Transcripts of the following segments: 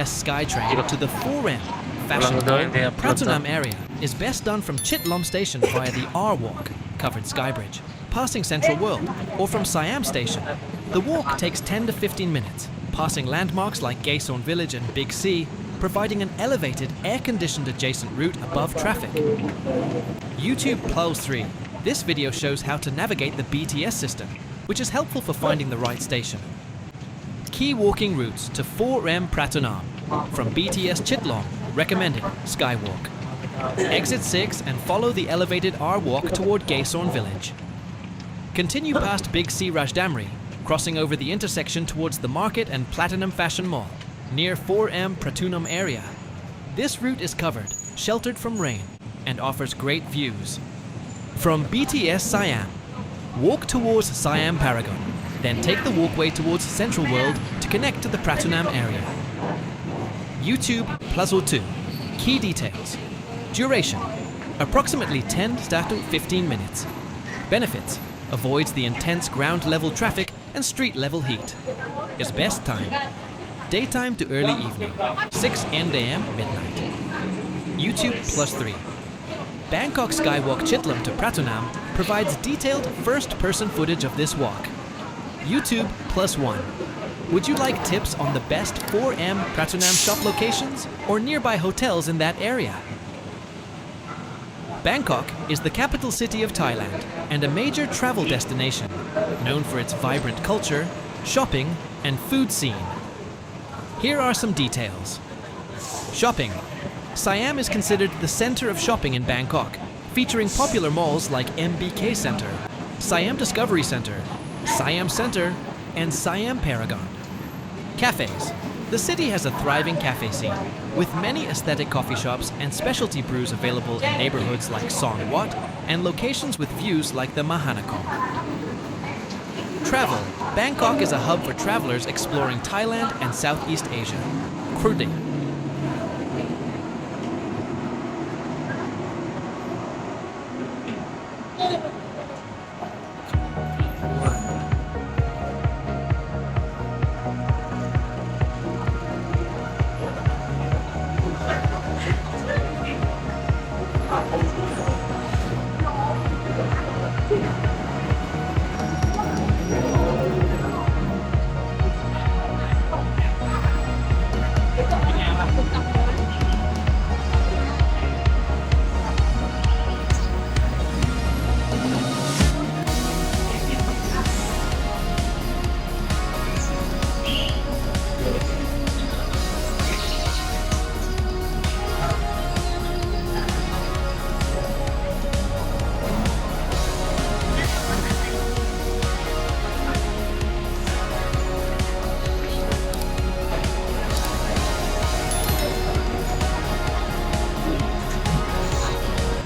BTS Skytrain to the 4M Fashion Mall, Pratunam area is best done from Chit Lom Station via the R Walk, covered skybridge, passing Central World, or from Siam Station. The walk takes 10 to 15 minutes, passing landmarks like Gaysorn Village and Big C, providing an elevated, air-conditioned adjacent route above traffic. YouTube Plows 3. This video shows how to navigate the BTS system, which is helpful for finding the right station. Key walking routes to 4M Pratunam. From BTS Chit Lom, recommended skywalk. Exit 6 and follow the elevated R Walk toward Gaysorn Village. Continue past Big C Rajdamri, crossing over the intersection towards the market and Platinum Fashion Mall, near 4M Pratunam area. This route is covered, sheltered from rain, and offers great views. From BTS Siam, walk towards Siam Paragon, then take the walkway towards Central World to connect to the Pratunam area. YouTube Plazo 2. Key details. Duration: approximately 10 to 15 minutes. Benefits: avoids the intense ground level traffic and street level heat. Its best time: daytime to early evening, 6 a.m. midnight. YouTube +3. Bangkok Skywalk Chit Lom to Pratunam provides detailed first-person footage of this walk. YouTube +1. Would you like tips on the best 4M Pratunam shop locations or nearby hotels in that area? Bangkok is the capital city of Thailand and a major travel destination, known for its vibrant culture, shopping, and food scene. Here are some details. Shopping. Siam is considered the center of shopping in Bangkok, featuring popular malls like MBK Center, Siam Discovery Center, Siam Center, and Siam Paragon. Cafes. The city has a thriving cafe scene, with many aesthetic coffee shops and specialty brews available in neighborhoods like Song Wat and locations with views like the Mahanakhon. Travel. Bangkok is a hub for travelers exploring Thailand and Southeast Asia. Krudi.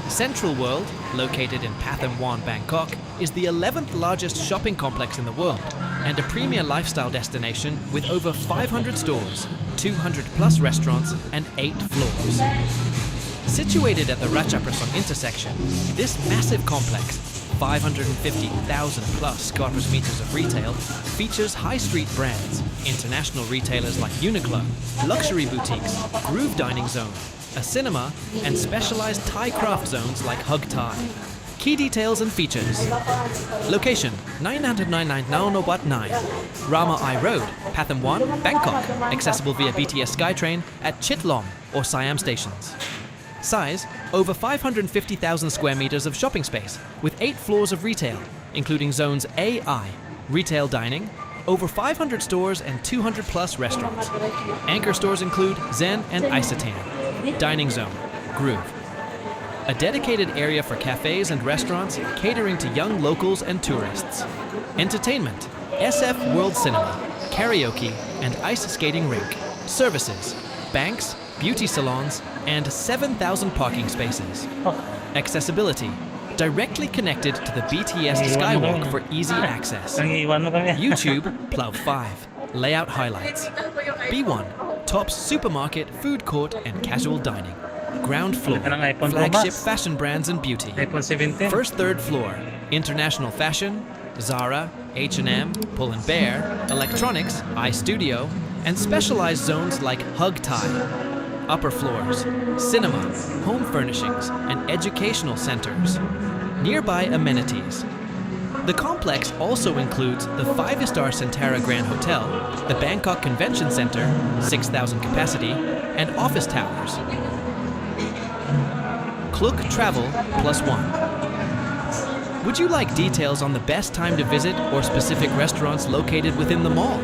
Central World, located in Pathum Wan, Bangkok, is the 11th largest shopping complex in the world and a premier lifestyle destination with over 500 stores, 200 plus restaurants, and 8 floors. Situated at the Ratchathewi intersection, this massive complex, 550,000 plus square meters of retail, features high street brands, international retailers like Uniqlo, luxury boutiques, groove dining zone, a cinema, and specialized Thai craft zones like Hug Thai. Key details and features. Location: 999 Naonobat 9, Rama I Road, Pathum Wan, Bangkok. Accessible via BTS Skytrain at Chit Lom or Siam stations. Size: over 550,000 square meters of shopping space, with 8 floors of retail, including zones AI, retail dining, over 500 stores and 200 plus restaurants. Anchor stores include Zen and Isatan. Dining zone, Groove. A dedicated area for cafes and restaurants catering to young locals and tourists. Entertainment, SF World Cinema, karaoke, and ice skating rink. Services, banks, beauty salons, and 7,000 parking spaces. Accessibility, directly connected to the BTS Skywalk for easy access. YouTube Plow 5, layout highlights. B1, Tops Supermarket, Food Court, and Casual Dining. Ground floor, flagship fashion brands and beauty. First, third floor, international fashion, Zara, H&M, Pull & Bear, electronics, iStudio, and specialized zones like hug Thai, upper floors, cinema, home furnishings, and educational centers. Nearby amenities. The complex also includes the 5-star Centara Grand Hotel, the Bangkok Convention Center, 6,000 capacity, and office towers. Klook Travel +1. Would you like details on the best time to visit or specific restaurants located within the mall?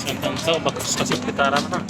Tentang bagus kasih putaran kan.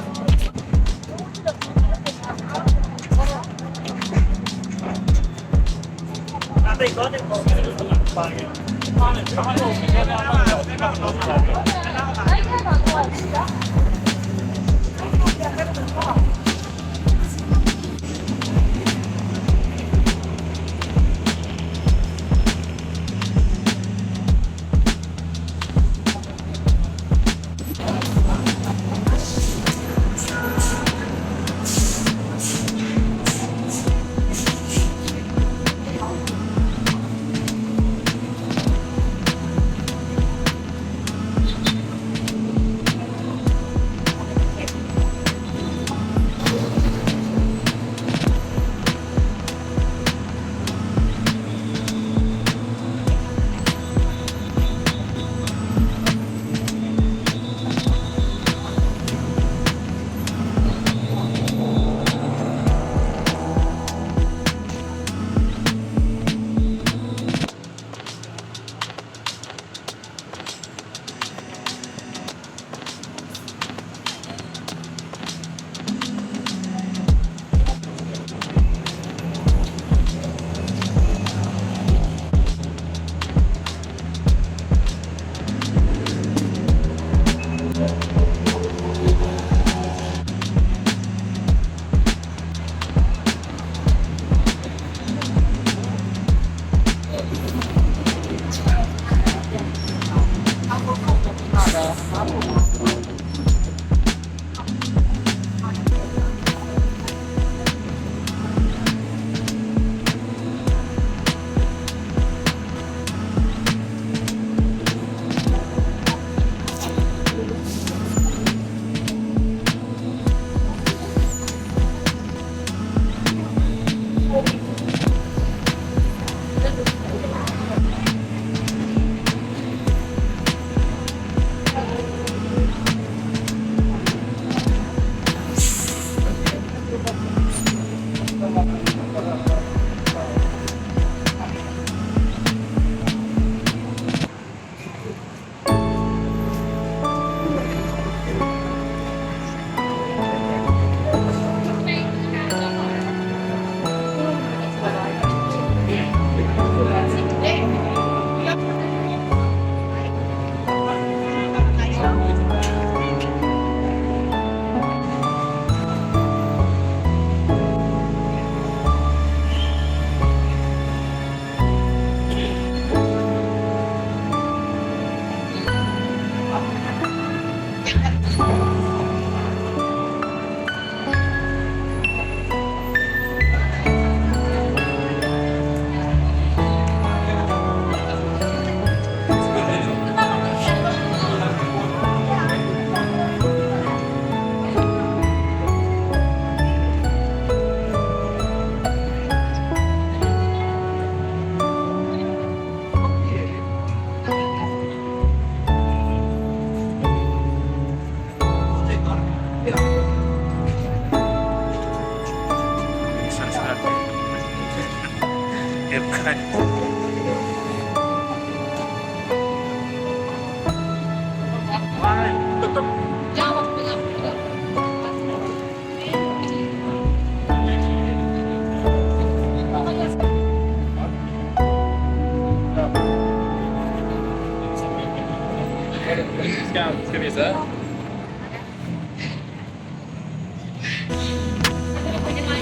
Ska vi se.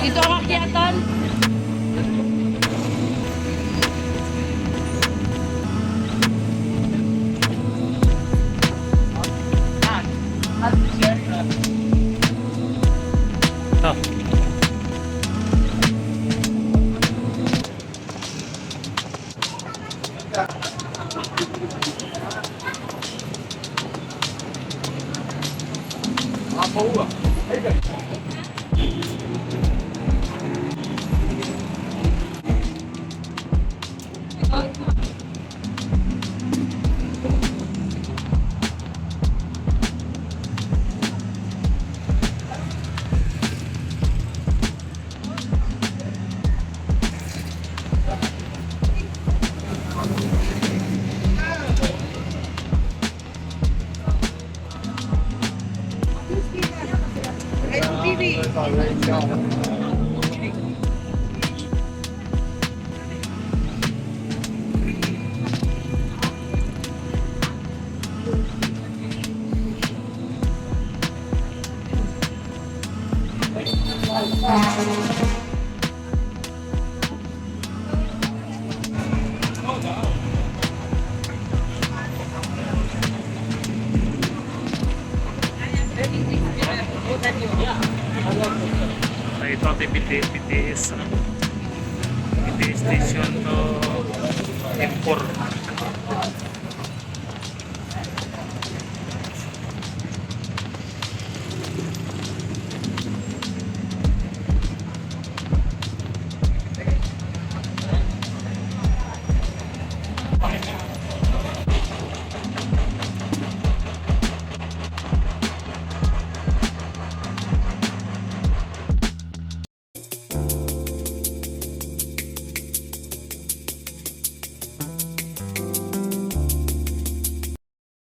Dito ako akyatan. Oh. station to M4.